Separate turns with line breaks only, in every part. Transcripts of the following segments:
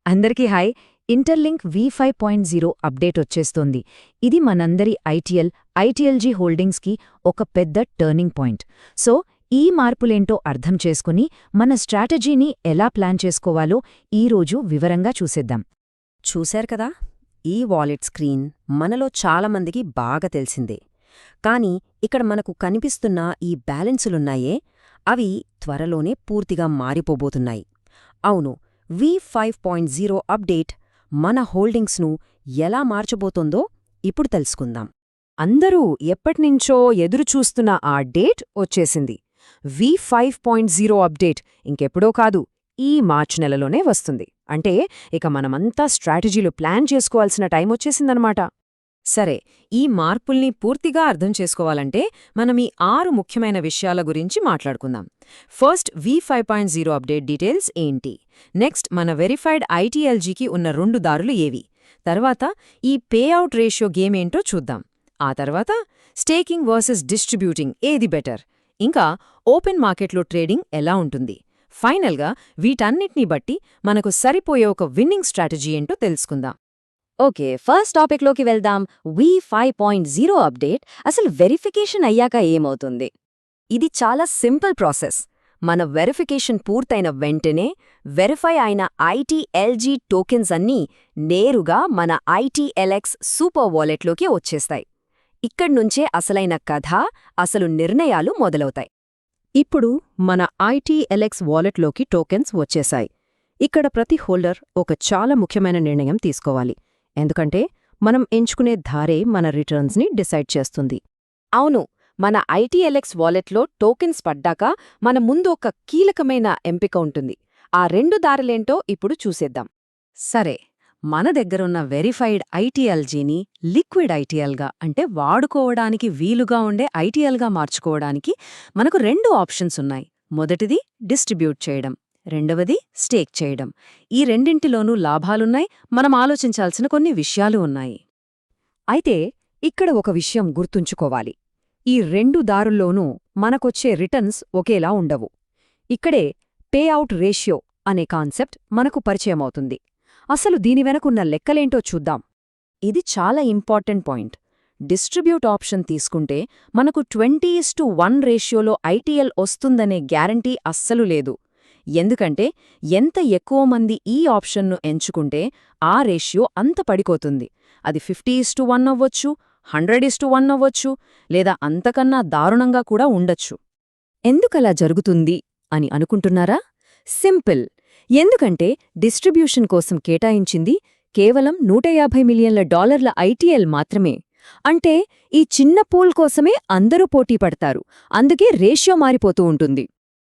అందరికీ hi. Interlink V5.0 update వచ్చేస్తోంది. ఇది మనందరి ఐటీఎల్జీ హోల్డింగ్స్కి ఒక పెద్ద టర్నింగ్ పాయింట్. సో ఈ మార్పులేంటో అర్థం చేసుకుని మన స్ట్రాటజీని ఎలా ప్లాన్ చేసుకోవాలో ఈరోజు వివరంగా చూసేద్దాం.
చూశారు కదా, ఈ వాలెట్ స్క్రీన్ మనలో చాలామందికి బాగా తెలిసిందే. కాని ఇక్కడ మనకు కనిపిస్తున్న ఈ బ్యాలెన్సులున్నాయే, అవి త్వరలోనే పూర్తిగా మారిపోబోతున్నాయి. అవును, V5.0 అప్డేట్ మన హోల్డింగ్స్ను ఎలా మార్చబోతోందో ఇప్పుడు తెలుసుకుందాం.
అందరూ ఎప్పటినుంచో ఎదురుచూస్తున్న ఆ డేట్ వచ్చేసింది. V5.0 అప్డేట్ ఇంకెప్పుడో కాదు, ఈ మార్చి నెలలోనే వస్తుంది. అంటే ఇక మనమంతా స్ట్రాటజీలు ప్లాన్ చేసుకోవాల్సిన టైం వచ్చేసిందనమాట.
సరే, ఈ మార్పుల్ని పూర్తిగా అర్థం చేసుకోవాలంటే మనం ఈ 6 ముఖ్యమైన విషయాల గురించి మాట్లాడుకుందాం. ఫస్ట్, V5.0 అప్డేట్ డీటెయిల్స్ ఏంటి? నెక్స్ట్, మన వెరిఫైడ్ ఐటీఎల్జీకి ఉన్న 2 దారులు ఏవి? తర్వాత ఈ పేఅవుట్ రేషియో గేమ్ ఏంటో చూద్దాం. ఆ తర్వాత స్టేకింగ్ వర్సెస్ డిస్ట్రిబ్యూటింగ్ ఏది బెటర్? ఇంకా ఓపెన్ మార్కెట్లో ట్రేడింగ్ ఎలా ఉంటుంది? ఫైనల్గా వీటన్నిటినీ బట్టి మనకు సరిపోయే ఒక విన్నింగ్ స్ట్రాటజీ ఏంటో తెలుసుకుందాం.
ఓకే, ఫస్ట్ టాపిక్లోకి వెళ్దాం. V5.0 అప్డేట్ అసలు వెరిఫికేషన్ అయ్యాక ఏమవుతుంది?
ఇది చాలా సింపుల్ ప్రాసెస్. మన వెరిఫికేషన్ పూర్తయిన వెంటనే వెరిఫై అయిన ఐటీఎల్జీ టోకెన్స్ అన్నీ నేరుగా మన ఐటీఎల్ఎక్స్ సూపర్ వాలెట్లోకి వచ్చేస్తాయి. ఇక్కడ్నుంచే అసలైన కథ, అసలు నిర్ణయాలు మొదలవుతాయి.
ఇప్పుడు మన ఐటీఎల్ఎక్స్ వాలెట్లోకి టోకెన్స్ వచ్చేశాయి. ఇక్కడ ప్రతి హోల్డర్ ఒక చాలా ముఖ్యమైన నిర్ణయం తీసుకోవాలి. ఎందుకంటే మనం ఎంచుకునే ధారే మన రిటర్న్స్ని డిసైడ్ చేస్తుంది.
అవును, మన ఐటీఎల్ఎక్స్ వాలెట్లో టోకెన్స్ పడ్డాక మన ముందు ఒక కీలకమైన ఎంపిక ఉంటుంది. ఆ 2 దారులేంటో ఇప్పుడు చూసేద్దాం.
సరే, మన దగ్గరున్న వెరిఫైడ్ ఐటీఎల్జీని లిక్విడ్ ఐటీఎల్గా, అంటే వాడుకోవడానికి వీలుగా ఉండే ఐటీఎల్గా మార్చుకోవడానికి మనకు 2 ఆప్షన్స్ ఉన్నాయి. మొదటిది డిస్ట్రిబ్యూట్ చేయడం, రెండవది స్టేక్ చేయడం. ఈ రెండింటిలోనూ లాభాలున్నాయి, మనం ఆలోచించాల్సిన కొన్ని విషయాలు ఉన్నాయి.
అయితే ఇక్కడ ఒక విషయం గుర్తుంచుకోవాలి. ఈ 2 దారుల్లోనూ మనకొచ్చే రిటర్న్స్ ఒకేలా ఉండవు. ఇక్కడే పేఅవుట్ రేషియో అనే కాన్సెప్ట్ మనకు పరిచయమవుతుంది. అసలు దీని వెనకున్న లెక్కలేంటో చూద్దాం.
ఇది చాలా ఇంపార్టెంట్ పాయింట్. డిస్ట్రిబ్యూట్ ఆప్షన్ తీసుకుంటే మనకు 20:1 రేషియోలో ఐటీఎల్ వస్తుందనే గ్యారంటీ అస్సలు లేదు. ఎందుకంటే ఎంత ఎక్కువ మంది ఈ ఆప్షన్ను ఎంచుకుంటే ఆ రేషియో అంత పడిపోతుంది. అది 50:1 అవ్వచ్చు, 100:1 అవ్వచ్చు, లేదా అంతకన్నా దారుణంగా కూడా ఉండొచ్చు.
ఎందుకలా జరుగుతుంది అని అనుకుంటున్నారా? సింపుల్. ఎందుకంటే డిస్ట్రిబ్యూషన్ కోసం కేటాయించింది కేవలం $150 మిలియన్ల ఐటీఎల్ మాత్రమే. అంటే ఈ చిన్న పూల్ కోసమే అందరూ పోటీ పడతారు. అందుకే రేషియో మారిపోతూ ఉంటుంది.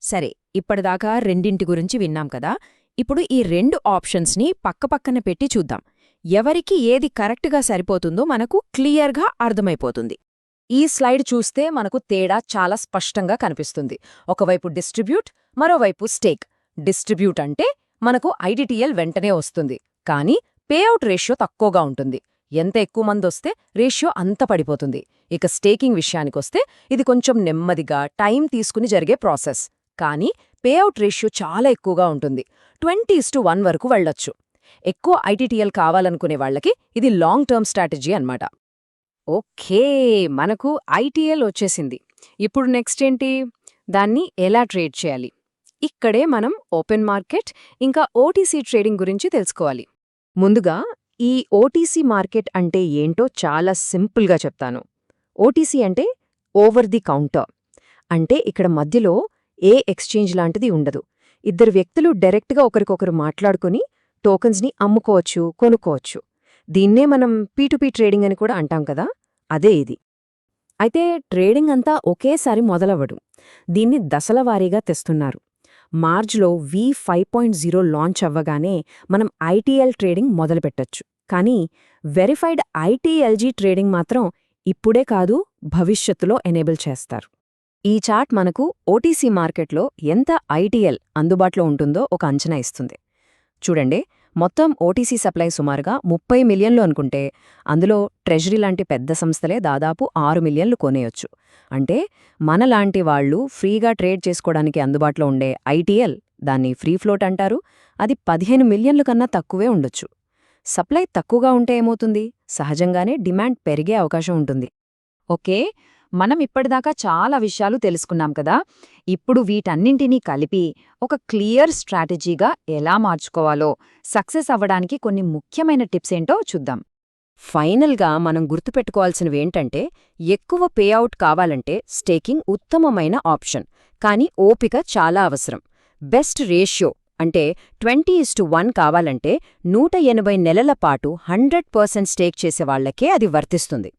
సరే, ఇప్పటిదాకా రెండింటి గురించి విన్నాం కదా. ఇప్పుడు ఈ 2 ఆప్షన్స్ని పక్కపక్కన పెట్టి చూద్దాం. ఎవరికి ఏది కరెక్ట్గా సరిపోతుందో మనకు క్లియర్గా అర్థమైపోతుంది. ఈ స్లైడ్ చూస్తే మనకు తేడా చాలా స్పష్టంగా కనిపిస్తుంది. ఒకవైపు డిస్ట్రిబ్యూట్, మరోవైపు స్టేక్. డిస్ట్రిబ్యూట్ అంటే మనకు ఐటీఎల్ వెంటనే వస్తుంది, కానీ పేఅవుట్ రేషియో తక్కువగా ఉంటుంది. ఎంత ఎక్కువ మందొస్తే రేషియో అంత పడిపోతుంది. ఇక స్టేకింగ్ విషయానికొస్తే ఇది కొంచెం నెమ్మదిగా టైం తీసుకుని జరిగే ప్రాసెస్, కానీ పేఅవుట్ రేషియో చాలా ఎక్కువగా ఉంటుంది. 20:1 వరకు వెళ్లొచ్చు. ఎక్కువ ఐటీఎల్ కావాలనుకునే వాళ్లకి ఇది లాంగ్ టర్మ్ స్ట్రాటజీ అన్నమాట.
ఓకే, మనకు ఐటీఎల్ వచ్చేసింది. ఇప్పుడు నెక్స్ట్ ఏంటి? దాన్ని ఎలా ట్రేడ్ చేయాలి? ఇక్కడే మనం ఓపెన్ మార్కెట్ ఇంకా ఓటీసీ ట్రేడింగ్ గురించి తెలుసుకోవాలి. ముందుగా ఈ ఓటీసీ మార్కెట్ అంటే ఏంటో చాలా సింపుల్గా చెప్తాను. ఓటీసీ అంటే ఓవర్ ది కౌంటర్. అంటే ఇక్కడ మధ్యలో ఏ ఎక్స్చేంజ్ లాంటిది ఉండదు. 2 వ్యక్తులు డైరెక్ట్గా ఒకరికొకరు మాట్లాడుకుని టోకన్స్ని అమ్ముకోవచ్చు, కొనుక్కోవచ్చు. దీన్నే మనం P2P ట్రేడింగ్ అని కూడా అంటాం కదా, అదే ఇది. అయితే ట్రేడింగ్ అంతా ఒకేసారి మొదలవ్వడు. దీన్ని దశలవారీగా తెస్తున్నారు. మార్చ్లో V5.0 లాంచ్ అవ్వగానే మనం ఐటీఎల్ ట్రేడింగ్ మొదలుపెట్టొచ్చు. కానీ వెరిఫైడ్ ఐటీఎల్జీ ట్రేడింగ్ మాత్రం ఇప్పుడే కాదు, భవిష్యత్తులో ఎనేబుల్ చేస్తారు. ఈ చార్ట్ మనకు ఓటీసీ మార్కెట్లో ఎంత ఐటీఎల్ అందుబాటులో ఉంటుందో ఒక అంచనా ఇస్తుంది. చూడండి, మొత్తం ఓటీసీ సప్లై సుమారుగా 30 మిలియన్లు అనుకుంటే అందులో ట్రెజరీ లాంటి పెద్ద సంస్థలే దాదాపు 6 మిలియన్లు కొనేయొచ్చు. అంటే మనలాంటి వాళ్లు ఫ్రీగా ట్రేడ్ చేసుకోవడానికి అందుబాటులో ఉండే ఐటీఎల్
దాన్ని ఫ్రీ ఫ్లోట్ అంటారు, అది 15 మిలియన్ల కన్నా తక్కువే ఉండొచ్చు. సప్లై తక్కువగా ఉంటే ఏమవుతుంది? సహజంగానే డిమాండ్ పెరిగే అవకాశం ఉంటుంది.
ఓకే, మనం ఇప్పటిదాకా చాలా విషయాలు తెలుసుకున్నాం కదా. ఇప్పుడు వీటన్నింటినీ కలిపి ఒక క్లియర్ స్ట్రాటజీగా ఎలా మార్చుకోవాలో, సక్సెస్ అవ్వడానికి కొన్ని ముఖ్యమైన టిప్స్ ఏంటో చూద్దాం.
ఫైనల్గా మనం గుర్తుపెట్టుకోవాల్సినవేంటంటే, ఎక్కువ పేఅవుట్ కావాలంటే స్టేకింగ్ ఉత్తమమైన ఆప్షన్, కానీ ఓపిక చాలా అవసరం. బెస్ట్ రేషియో అంటే 20:1 కావాలంటే 180 నెలల పాటు 100% స్టేక్ చేసేవాళ్లకే అది వర్తిస్తుంది.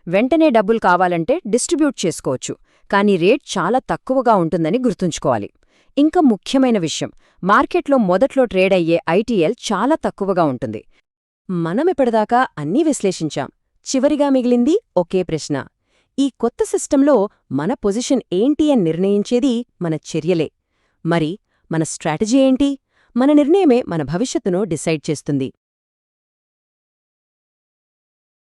వెంటనే డబ్బులు కావాలంటే డిస్ట్రిబ్యూట్ చేసుకోవచ్చు, కానీ రేట్ చాలా తక్కువగా ఉంటుందని గుర్తుంచుకోవాలి. ఇంకా ముఖ్యమైన విషయం, మార్కెట్లో మొదట్లో ట్రేడ్ అయ్యే ఐటీఎల్ చాలా తక్కువగా ఉంటుంది. మనమిప్పటిదాకా అన్నీ విశ్లేషించాం. చివరిగా మిగిలింది ఒకే ప్రశ్న. ఈ కొత్త సిస్టంలో మన పొజిషన్ ఏంటి అని నిర్ణయించేది మన చర్యలే. మరి మన స్ట్రాటజీ ఏంటి? మన నిర్ణయమే మన భవిష్యత్తును డిసైడ్ చేస్తుంది.